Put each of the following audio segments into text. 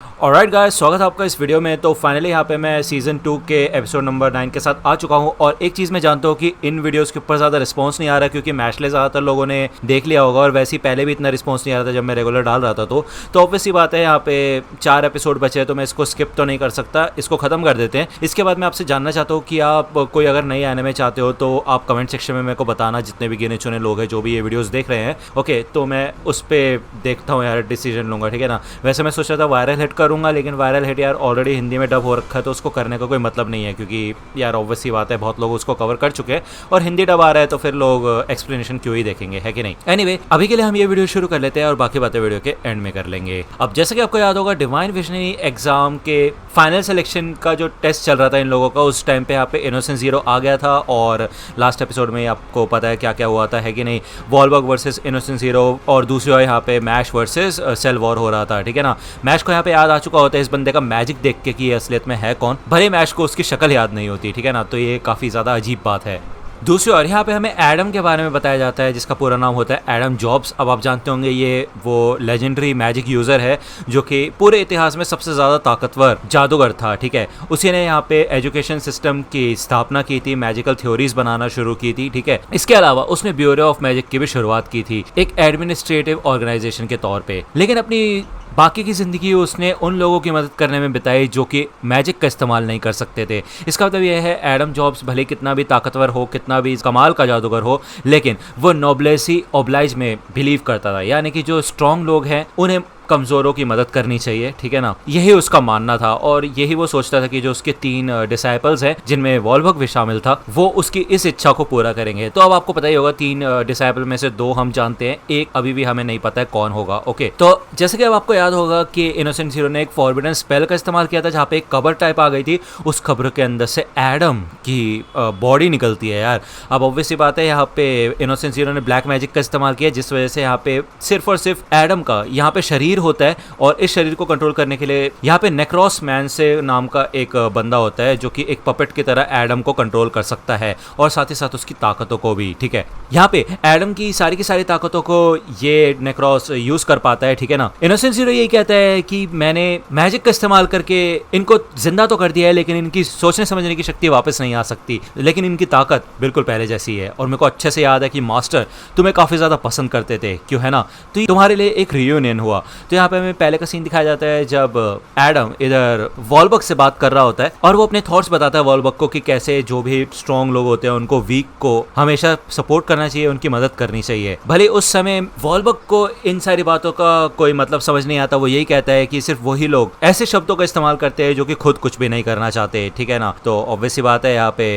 Alright guys, स्वागत है आपका इस वीडियो में। तो फाइनली यहाँ पे मैं सीज़न 2 के एपिसोड नंबर 9 के साथ आ चुका हूँ। और एक चीज़ मैं जानता हूँ कि इन वीडियोस के ऊपर ज़्यादा रिस्पांस नहीं आ रहा, क्योंकि मैशले ज़्यादातर लोगों ने देख लिया होगा और वैसे ही पहले भी इतना रिस्पांस नहीं आ रहा था जब मैं रेगुलर डाल रहा था। तो ऑब्वियसली बात है, यहाँ पे 4 एपिसोड बचे हैं तो मैं इसको स्किप तो नहीं कर सकता, इसको ख़त्म कर देते हैं। इसके बाद मैं आपसे जानना चाहता हूँ कि आप कोई अगर नई एनिमे चाहते हो तो आप कमेंट सेक्शन में मेरे को बताना, जितने भी गिने चुने लोग हैं जो भी ये वीडियोज़ देख रहे हैं। ओके, तो मैं उस पर देखता हूँ यार, डिसीजन लूँगा, ठीक है ना। वैसे मैं सोच रहा था वायरल हिट करूँगा, लेकिन वायरल हिट यार ऑलरेडी हिंदी में डब हो रखा है तो उसको करने का कोई मतलब नहीं है, क्योंकि यार ऑब्वियसली बात है बहुत लोग उसको कवर कर चुके हैं और हिंदी डब आ रहा है तो फिर लोग एक्सप्लेनेशन क्यों ही देखेंगे, है कि नहीं। एनीवे, अभी के लिए हम ये वीडियो शुरू कर लेते हैं और बाकी बातें वीडियो के एंड में कर लेंगे। अब जैसे कि आपको याद होगा, डिवाइन विजनरी एग्जाम के फाइनल सिलेक्शन का जो टेस्ट चल रहा था इन लोगों का, उस टाइम पे यहाँ पे इनोसेंट जीरो आ गया था और लास्ट एपिसोड में आपको पता है क्या क्या हुआ था, है कि नहीं। वॉलबर्ग वर्सेस इनोसेंट जीरो और दूसरी ओर यहाँ पे मैश वर्सेस सेल वॉर हो रहा था, ठीक है ना। मैश को यहाँ पे याद आ चुका होता है इस बंदे का मैजिक देख के कि ये असलियत में है कौन, भले मैश को उसकी शक्ल याद नहीं होती, ठीक है ना। तो ये काफ़ी ज़्यादा अजीब बात है। दूसरी ओर यहाँ पे हमें एडम के बारे में बताया जाता है, जिसका पूरा नाम होता है एडम जॉब्स। अब आप जानते होंगे ये वो लेजेंडरी मैजिक यूज़र है जो कि पूरे इतिहास में सबसे ज़्यादा ताकतवर जादूगर था, ठीक है। उसी ने यहाँ पे एजुकेशन सिस्टम की स्थापना की थी, मैजिकल थ्योरीज बनाना शुरू की थी, ठीक है। इसके अलावा उसने ब्यूरो ऑफ मैजिक की भी शुरुआत की थी, एक एडमिनिस्ट्रेटिव ऑर्गेनाइजेशन के तौर पर। लेकिन अपनी बाकी की ज़िंदगी उसने उन लोगों की मदद करने में बिताई जो कि मैजिक का इस्तेमाल नहीं कर सकते थे। इसका मतलब यह है, एडम जॉब्स भले कितना भी ताकतवर हो, कितना भी कमाल का जादूगर हो, लेकिन वो नोब्लेसी ओब्लाइज में बिलीव करता था, यानी कि जो स्ट्रॉन्ग लोग हैं उन्हें कमज़ोरों की मदद करनी चाहिए, ठीक है ना। यही उसका मानना था और यही वो सोचता था कि जो उसके 3 डिसाइपल्स हैं, जिनमें वॉलबर्ग भी शामिल था, वो उसकी इस इच्छा को पूरा करेंगे। तो अब आपको पता ही होगा, 3 डिसाइपल में से 2 हम जानते हैं, एक अभी भी हमें नहीं पता है कौन होगा। ओके, तो जैसे कि अब आपको याद होगा कि इनोसेंट जीरो ने एक फॉरबिडन स्पेल का इस्तेमाल किया था, जहाँ पे एक कबर टाइप आ गई थी। उस कब्र के अंदर से एडम की बॉडी निकलती है यार। अब ऑब्वियसली बात है, यहाँ पे इनोसेंट जीरो ने ब्लैक मैजिक का इस्तेमाल किया, जिस वजह से यहाँ पे सिर्फ और सिर्फ एडम का यहाँ पे शरीर होता है और इस शरीर को कंट्रोल करने के लिए यहाँ पे नेक्रोस मैन से नाम का एक बंदा होता है जो कि एक पपेट की तरह एडम को कंट्रोल कर सकता है और साथ ही साथ उसकी ताकतों को भी, ठीक है। यहाँ पे एडम की सारी ताकतों को ये नेक्रोस यूज कर पाता है, ठीक है ना। इनोसेंट जीरो यही कहता है कि मैंने मैजिक का इस्तेमाल करके इनको जिंदा तो कर दिया है, लेकिन इनकी सोचने समझने की शक्ति वापस नहीं आ सकती, लेकिन इनकी ताकत बिल्कुल पहले जैसी है। और मेरे को अच्छे से याद है कि मास्टर तुम्हें काफी ज्यादा पसंद करते थे, क्यों, है ना। तो तुम्हारे लिए एक रियूनियन हुआ। तो यहाँ पे हमें पहले का सीन दिखाया जाता है जब एडम इधर वॉलबर्ग से बात कर रहा होता है और वो अपने थॉट्स बताता है वॉलबर्ग को कि कैसे जो भी स्ट्रॉन्ग लोग होते हैं उनको वीक को हमेशा सपोर्ट करना चाहिए, उनकी मदद करनी चाहिए। भले उस समय वॉलबर्ग को इन सारी बातों का कोई मतलब समझ नहीं आता, वो यही कहता है कि सिर्फ वही लोग ऐसे शब्दों का इस्तेमाल करते हैं जो कि खुद कुछ भी नहीं करना चाहते, ठीक है ना। तो ऑब्वियसली बात है, यहाँ पे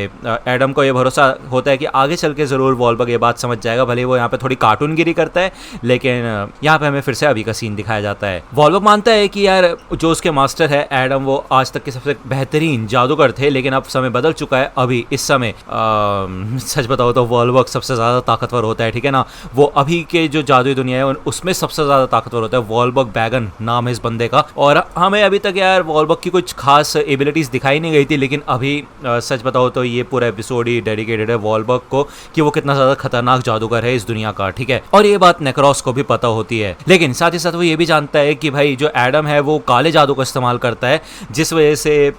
एडम को ये भरोसा होता है कि आगे चल के जरूर वॉलबर्ग ये बात समझ जाएगा। भले वो यहाँ पे थोड़ी कार्टूनगिरी करता है, लेकिन यहाँ पे हमें फिर से अभी का सीन दिखाया जाता है। वॉलबर्ग मानता है कि यार जो उसके मास्टर है एडम, वो आज तक के सबसे बेहतरीन जादूगर थे, लेकिन अब समय बदल चुका है। अभी इस समय सच बताओ तो वॉलबर्ग सबसे ज़्यादा ताकतवर होता है, ठीक है ना। वो अभी के जो जादुई दुनिया है उसमें सबसे ज़्यादा ताकतवर होता है। वॉलबर्ग बैगन नाम है इस बंदे का। और हमें अभी तक यार वॉलबर्ग की कुछ खास एबिलिटीज़ दिखाई नहीं गई थी, लेकिन अभी सच बताओ तो ये पूरा एपिसोड ही डेडिकेटेड है वॉलबर्ग को कि वो कितना ज़्यादा खतरनाक जादूगर है इस दुनिया का, ठीक है। और ये बात नेक्रोस को भी पता होती है, लेकिन साथ ही साथ वो ये भी जानता है कि भाई जो एडम है वो काले जादू का इस्तेमाल करता है, जिस वजह से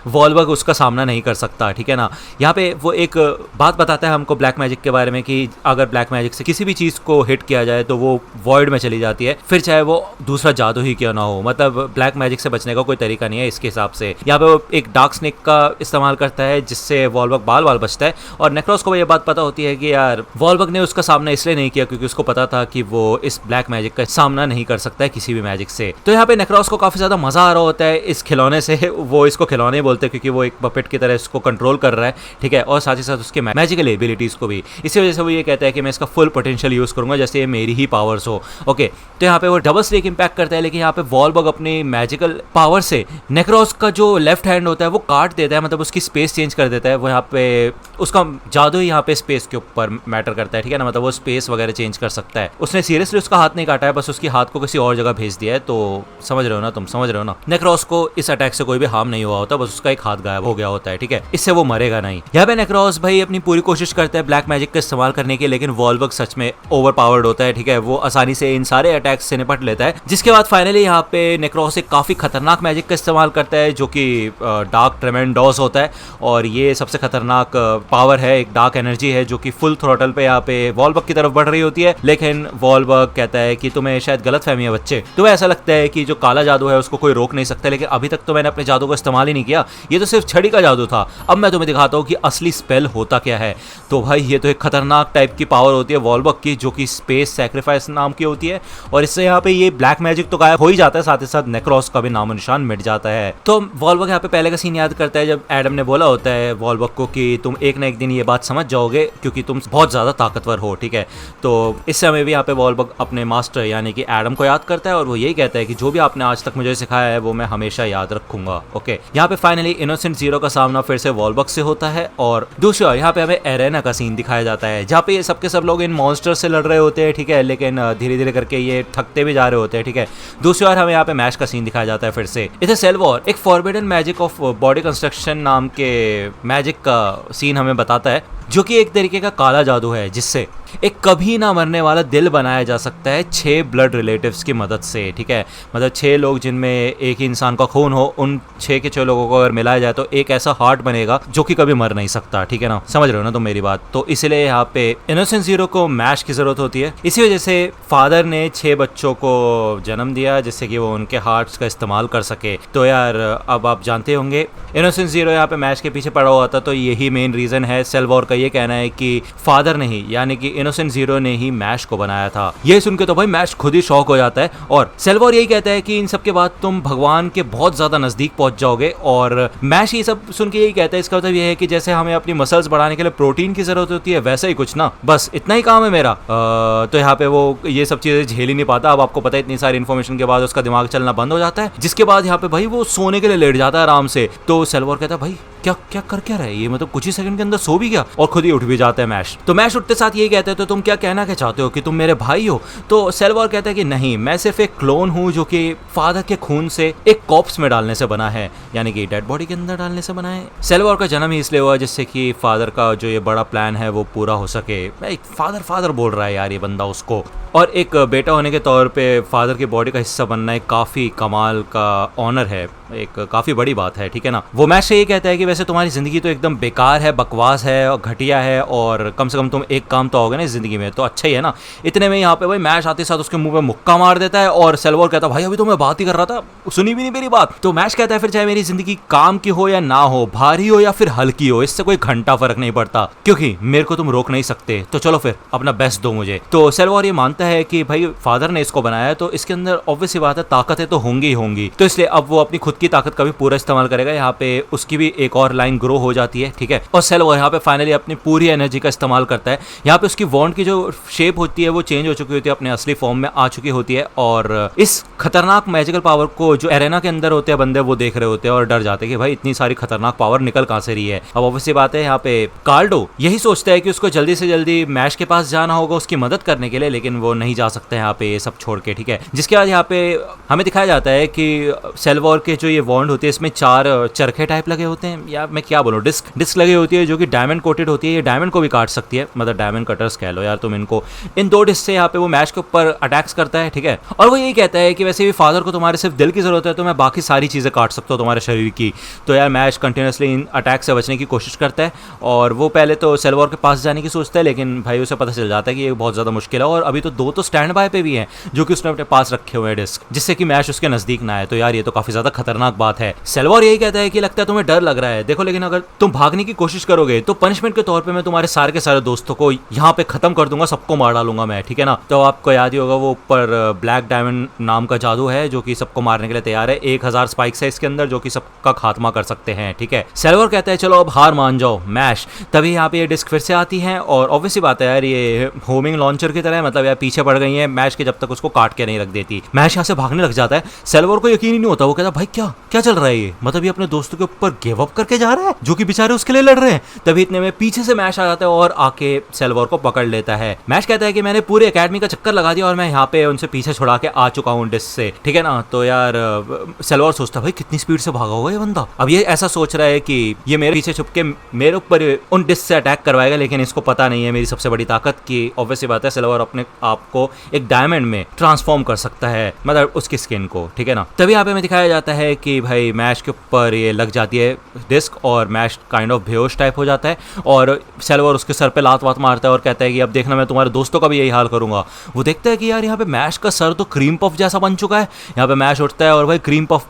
वॉलबर्ग उसका सामना नहीं कर सकता, ठीक है ना। यहाँ पे वो एक बात बताता है हमको ब्लैक मैजिक के बारे में कि अगर ब्लैक मैजिक से किसी भी चीज़ को हिट किया जाए तो वो वॉइड में चली जाती है, फिर चाहे वो दूसरा जादू ही क्यों ना हो। मतलब ब्लैक मैजिक से बचने का कोई तरीका नहीं है इसके हिसाब से। यहाँ पे वो एक डार्क स्नेक का इस्तेमाल करता है, जिससे वॉलबर्ग बाल बचता है। और नेक्रोस को ये बात पता होती है कि यार वॉलबर्ग ने उसका सामना इसलिए नहीं किया क्योंकि उसको पता था कि वो इस ब्लैक मैजिक का सामना नहीं कर सकता है किसी भी मैजिक से। तो यहाँ पे नेक्रोस को काफी ज्यादा मजा आ रहा होता है इस खिलौने से। वो इसको खिलौने बोलते हैं क्योंकि वो एक पपेट की तरह इसको कंट्रोल कर रहा है, ठीक है। और साथ ही साथ उसके मैजिकल एबिलिटीज को भी। इसी वजह से वो ये कहता है कि मैं इसका फुल पोटेंशियल यूज करूंगा, जैसे ये मेरी ही पावर्स हो। ओके, तो यहाँ पे वो डबल स्ट्रेक इंपैक्ट करता है, लेकिन यहाँ पे वॉलबर्ग अपनी मैजिकल पावर से नेक्रोस का जो लेफ्ट हैंड होता है वो काट देता है, मतलब उसकी स्पेस चेंज कर देता है। वो यहाँ पे उसका जादू ही यहाँ पे स्पेस के ऊपर मैटर करता है, ठीक है ना। मतलब वो स्पेस वगैरह चेंज कर सकता है। उसने सीरियसली उसका हाथ नहीं काटा है, बस उसकी हाथ को किसी और जगह भेज दिया है। तो समझ रहे हो ना, तुम समझ रहे हो ना, नेक्रोस को इस अटैक से कोई भी हार्म नहीं हुआ होता, बस उसका एक हाथ गायब हो गया होता है, ठीक है, इससे वो मरेगा नहीं। यहाँ पे नेक्रोस भाई अपनी पूरी कोशिश करता है ब्लैक मैजिक का इस्तेमाल करने की, लेकिन वॉल्बर्ग सच में ओवर पावर्ड होता है, ठीक है, वो आसानी से इन सारे अटैक्स से निपट लेता है। जिसके बाद फाइनली यहाँ पे नेक्रोस एक काफी खतरनाक मैजिक का इस्तेमाल करता है जो कि डार्क ट्रेमेंडोस होता है, और ये सबसे खतरनाक पावर है, एक डार्क एनर्जी है जो कि फुल थ्रोटल पे यहाँ पे वॉल्बर्ग की तरफ बढ़ रही होती है। लेकिन वॉल्बर्ग कहता है कि तुम्हें शायद गलतफहमी है बच्चे, तुम्हें ऐसा लगता है कि जो काला जादू है उसको कोई रोक नहीं सकता, लेकिन अभी तक तो मैंने अपने जादू का इस्तेमाल ही नहीं किया, ये तो सिर्फ छड़ी का जादू था। अब मैं तुम्हें दिखाता हूँ कि असली स्पेल होता क्या है। तो भाई ये तो एक खतरनाक टाइप की पावर होती है वॉल्बर्ग की, जो कि स्पेस सैक्रिफाइस नाम की होती है, और इससे यहाँ पे ये ब्लैक मैजिक तो गायब हो ही जाता है, साथ ही साथ नेक्रोस का भी नामो निशान मिट जाता है। तो वॉल्बर्ग यहाँ पे पहले का सीन याद करता है जब एडम ने बोला होता है वॉल्बर्ग को कि तुम एक ना एक दिन ये बात समझ जाओगे क्योंकि तुम बहुत ज्यादा ताकतवर हो, ठीक है। तो इस समय भी यहाँ पे वॉल्बर्ग अपने मास्टर यानी कि एडम को याद करता है, और वो यही कहता है कि जो भी आपने आज तक मुझे सिखाया है वो मैं हमेशा याद रखूंगा। ओके, यहाँ पे फाइनली इनोसेंट जीरो का सामना फिर से वॉल्बर्ग से होता है, और दूसरी ओर यहाँ पे हमें एरेना का सीन दिखाया जाता है जहाँ पे ये सबके सब लोग इन मॉन्स्टर से लड़ रहे होते हैं, ठीक है, लेकिन धीरे धीरे करके ये थकते भी जा रहे होते हैं, ठीक है। दूसरी ओर हमें यहाँ पे मैश का सीन दिखाया जाता है फिर से। इसे सेल्वॉर एक forbidden magic of body construction नाम के मैजिक का सीन हमें बताता है, जो कि एक तरीके का काला जादू है जिससे एक कभी ना मरने वाला दिल बनाया जा सकता है 6 ब्लड रिलेटिव्स की मदद से, ठीक है। मतलब 6 लोग जिनमें एक ही इंसान का खून हो, उन 6 के 6 लोगों को अगर मिलाया जाए तो एक ऐसा हार्ट बनेगा जो कि कभी मर नहीं सकता, ठीक है ना, समझ रहे हो ना तुम मेरी बात। तो इसलिए यहाँ पे इनोसेंट जीरो को मैश की जरूरत होती है। इसी वजह से फादर ने 6 बच्चों को जन्म दिया जिससे कि वो उनके हार्ट्स का इस्तेमाल कर सके। तो यार अब आप जानते होंगे इनोसेंट जीरो यहाँ पे मैश के पीछे पड़ा हुआ था, तो यही मेन रीजन है। सेल्वॉर का ये कहना है कि फादर ने ही यानी कि इनोसेंट जीरो ने ही मैश को बनाया था। ये सुन के तो भाई मैश खुद ही शॉक हो जाता है, और सेल्वॉर यही कहता है कि इन सब के बाद तुम भगवान के बहुत ज्यादा नजदीक पहुंच जाओगे, और मैश ये सब सुन के यही कहता है, इसका मतलब ये है कि जैसे हमें अपनी मसल्स बढ़ाने के लिए प्रोटीन की जरूरत होती है वैसा ही कुछ ना, बस इतना ही काम है मेरा। तो यहाँ पे वो ये सब चीजें झेल ही नहीं पाता। अब आपको पता है इतनी सारी इन्फॉर्मेशन के बाद उसका दिमाग चलना बंद हो जाता है, जिसके बाद यहाँ पे भाई वो सोने के लिए लेट जाता है आराम से। तो सेल्वॉर कहता है भाई क्या क्या कर क्या रहे, ये मतलब कुछ ही सेकंड के अंदर सो भी गया, और खुद ही उठ भी जाता है मैश। तो मैश उठते साथ यही कहता है तो तुम क्या कहना क्या चाहते हो कि तुम मेरे भाई हो? तो सेल्वॉर कहता है कि नहीं, मैं सिर्फ एक क्लोन हूँ जो कि फादर के खून से एक कॉप्स में डालने से बना है, यानी कि डेड बॉडी के अंदर डालने से बना है। सेल्वॉर का जन्म ही इसलिए हुआ जिससे कि फादर का जो ये बड़ा प्लान है वो पूरा हो सके। फादर फादर बोल रहा है यार ये बंदा उसको, और एक बेटा होने के तौर पे फादर की बॉडी का हिस्सा बनना एक काफी कमाल का ऑनर है, एक काफी बड़ी बात है, ठीक है ना। वो मैश से ये कहता है कि वैसे तुम्हारी जिंदगी तो एकदम बेकार है, बकवास है और घटिया है, और कम से कम तुम एक काम तो आओगे ना इस जिंदगी में, तो अच्छा ही है ना। इतने में यहाँ पे भाई मैश आते साथ उसके मुंह पे मुक्का मार देता है, और सेल्वॉर कहता है भाई अभी तो मैं बात ही कर रहा था, सुनी भी नहीं मेरी बात। तो मैश कहता है फिर चाहे मेरी जिंदगी काम की हो या ना हो, भारी हो या फिर हल्की हो, इससे कोई घंटा फर्क नहीं पड़ता, क्योंकि मेरे को तुम रोक नहीं सकते, तो चलो फिर अपना बेस्ट दो मुझे। तो सेल्वॉर ये मानता है कि भाई फादर ने इसको बनाया तो इसके अंदर ऑब्वियस सी बात है ताकतें तो होंगी ही होंगी, तो इसलिए अब वो अपनी खुद की ताकत का भी पूरा इस्तेमाल करेगा। यहाँ पे उसकी भी एक और लाइन ग्रो हो जाती है, ठीक है, और सेल्वॉर यहाँ पे फाइनली अपनी पूरी एनर्जी का इस्तेमाल करता है। यहाँ पे उसकी वॉन्ड की जो शेप होती है वो चेंज हो चुकी होती है, अपने असली फॉर्म में आ चुकी होती है, और इस खतरनाक मैजिकल पावर को जो एरेना के अंदर होते हैं बंदे वो देख रहे होते हैं और डर जाते हैं कि भाई इतनी सारी खतरनाक पावर निकल कहां से रही है। अब ऑब्वियस सी बात है यहाँ पे कार्डो यही सोचता है कि उसको जल्दी से जल्दी मैश के पास जाना होगा उसकी मदद करने के लिए, लेकिन वो नहीं जा सकता यहाँ पे ये सब छोड़ के, ठीक है। जिसके बाद यहाँ पे हमें दिखाया जाता है कि सेल्वॉर के जो ये वॉन्ड होती है इसमें 4 चरखे टाइप लगे होते हैं, या मैं क्या बोलूं, डिस्क लगी होती है जो कि डायमंड कोटेड होती है। ये डायमंड को भी काट सकती है, मतलब डायमंड कटर्स कह लो यार तुम इनको। इन 2 डिस्क से यहाँ पे वो मैश के ऊपर अटैक्स करता है, ठीक है, और वो यही कहता है कि वैसे भी फादर को तुम्हारे सिर्फ दिल की जरूरत है, तो मैं बाकी सारी चीजें काट सकता हूँ तुम्हारे शरीर की। तो यार मैश कंटिन्यूसली इन अटैक से बचने की कोशिश करता है, और वो पहले तो सेल्वॉर के पास जाने की सोचता है, लेकिन भाई उसे पता चल जाता है कि ये बहुत ज्यादा मुश्किल है, और अभी तो 2 तो स्टैंड बाय पे भी हैं जो कि उसने अपने पास रखे हुए हैं डिस्क, जिससे कि मैश उसके नजदीक ना आए। तो यार ये तो काफी ज्यादा खतरनाक बात है। सेल्वॉर यही कहता है कि लगता है तुम्हें डर लग रहा है, देखो लेकिन अगर तुम भागने की कोशिश करोगे तो पनिशमेंट के तौर पे मैं तुम्हारे सारे के सारे दोस्तों को यहाँ पे खत्म कर दूंगा, सबको मार डालूंगा मैं, ठीक है ना। तो आपको याद ही होगा वो ऊपर ब्लैक डायमंड नाम का जादू है जो कि सबको मारने के लिए तैयार है। 1000 स्पाइक्स है इसके अंदर जो कि सबका खात्मा कर सकते हैं, ठीक है। सेल्वॉर कहता है चलो अब हार मान जाओ मैश। तभी यहाँ पे ये डिस्क फिर से आती है, और ऑब्वियसली बात है यार ये होमिंग लॉन्चर की तरह है, मतलब यार पीछे पड़ गई है मैश के जब तक उसको काट के नहीं रख देती। मैश यहाँ से भागने लग जाता है, सेल्वॉर को यकीन ही नहीं होता, वो कहता भाई क्या क्या चल रहा है ये, मतलब ये अपने दोस्तों के ऊपर गिव अप करके जा रहा है जो कि बेचारे उसके लिए लड़ रहे हैं। तभी इतने में पीछे से मैश आ जाता है और आके सेल्वर को पकड़ लेता है। मैश कहता है कि मैंने पूरे एकेडमी का चक्कर लगा दिया और मैं यहाँ पे उनसे पीछे छुड़ा के आ चुका हूँ डिस्क से, ठीक है ना। तो यार सेल्वर सोचता है भाई कितनी स्पीड से भागा होगा ये बंदा। अब ये ऐसा सोच रहा है कि ये मेरे पीछे छुप के मेरे ऊपर उन डिस्क से अटैक करवाएगा, लेकिन इसको पता नहीं है मेरी सबसे बड़ी ताकत की ऑब्वियस बात है सेल्वर अपने आप को एक डायमंड में ट्रांसफॉर्म कर सकता है, मतलब उसकी स्किन को, ठीक है ना। तभी यहाँ पे हमें दिखाया जाता है कि भाई मैश के ऊपर ये लग जाती है डिस्क और मैश काइंड ऑफ बेहोश टाइप हो जाता है और सेल्वर उसके सर पे लात वात मारता है और कहता है कि अब देखना मैं तुम्हारे दोस्तों का भी यही हाल करूंगा। वो देखता है कि यार यहाँ पे मैश का सर तो क्रीम पफ जैसा बन चुका है। यहाँ पे मैश उठता है और भाई क्रीम पफ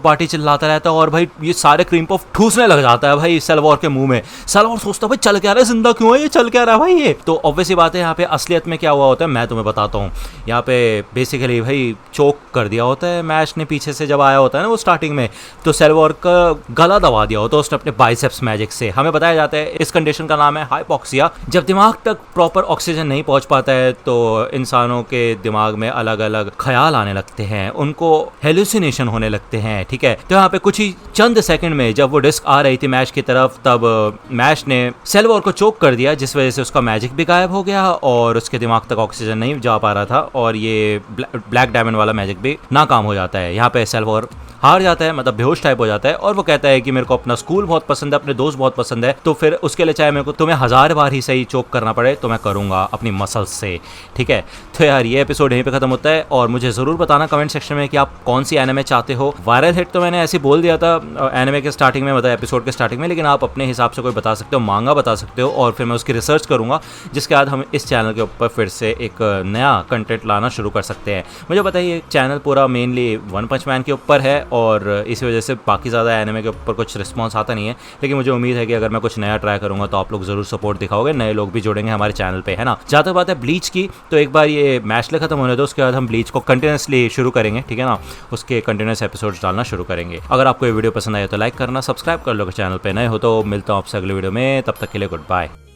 पार्टी चिल्लाता रहता है और भाई ये सारे क्रीम पफ ठूसने लग जाता है भाई सेल्वर के मुंह में। सेल्वर सोचता है भाई चल क्या रहा है, जिंदा क्यों है ये, चल क्या रहा है भाई ये। तो ऑब्वियस बात है यहाँ पे असलियत में क्या हुआ होता है मैं तुम्हें बताता हूँ। यहाँ पे बेसिकली भाई चोक कर दिया होता है मैश ने पीछे से, जब आया होता है ना वो स्टार्टिंग में, तो सेल्वर का गला दबा दिया होता है उसने अपने बाइसेप्स मैजिक से। हमें बताया जाता है इस कंडीशन का नाम है हाइपोक्सिया। जब दिमाग तक प्रॉपर ऑक्सीजन नहीं पहुंच पाता है तो इंसानों के दिमाग में अलग अलग ख्याल आने लगते हैं, उनको हेलुसिनेशन होने लगते हैं, ठीक है। तो यहाँ पे कुछ ही चंद सेकंड में जब वो डिस्क आ रही थी मैश की तरफ, तब मैश ने सेल्वर को चोक कर दिया जिस वजह से उसका मैजिक भी गायब हो गया और उसके दिमाग तक ऑक्सीजन नहीं जा पा रहा था और ये ब्लैक डायमंड वाला मैजिक भी नाकाम हो जाता है। यहाँ पे सेल्वर हार जाता है, मतलब बेहोश टाइप हो जाता है और वो कहता है कि मेरे को अपना स्कूल बहुत पसंद है, अपने दोस्त बहुत पसंद है, तो फिर उसके लिए चाहे मेरे को तुम्हें 1000 बार ही सही चोक करना पड़े तो मैं करूंगा अपनी मसल्स से, ठीक है। तो यार ये एपिसोड यहीं पे खत्म होता है और मुझे जरूर बताना कमेंट सेक्शन में कि आप कौन सी एनिमे चाहते हो। वायरल हिट तो मैंने ऐसे बोल दिया था एनिमे के स्टार्टिंग में, मतलब एपिसोड के स्टार्टिंग में, लेकिन आप अपने हिसाब से कोई बता सकते हो, मांगा बता सकते हो और फिर मैं उसकी रिसर्च करूंगा जिसके बाद हम इस चैनल के ऊपर फिर से एक नया कंटेंट लाना शुरू कर सकते हैं। मुझे बताइए चैनल पूरा मेनली वन पंच मैन के ऊपर है और इस वजह से बाकी ज़्यादा एनिमे के ऊपर कुछ रिस्पॉन्स आता नहीं है, लेकिन मुझे उम्मीद है कि अगर मैं कुछ नया ट्राई करूंगा तो आप लोग जरूर सपोर्ट दिखाओगे, नए लोग भी जुड़ेंगे हमारे चैनल पे, है ना। जहाँ तक बात है ब्लीच की, तो एक बार ये मैशले खत्म होने दो, उसके बाद हम ब्लीच को कंटिन्यूसली शुरू करेंगे, ठीक है ना। उसके कंटिन्यूस एपिसोड्स डालना शुरू करेंगे। अगर आपको ये वीडियो पसंद आए तो लाइक करना, सब्सक्राइब कर लो चैनल पे नए हो तो। मिलता हूँ आपसे अगले वीडियो में, तब तक के लिए गुड बाय।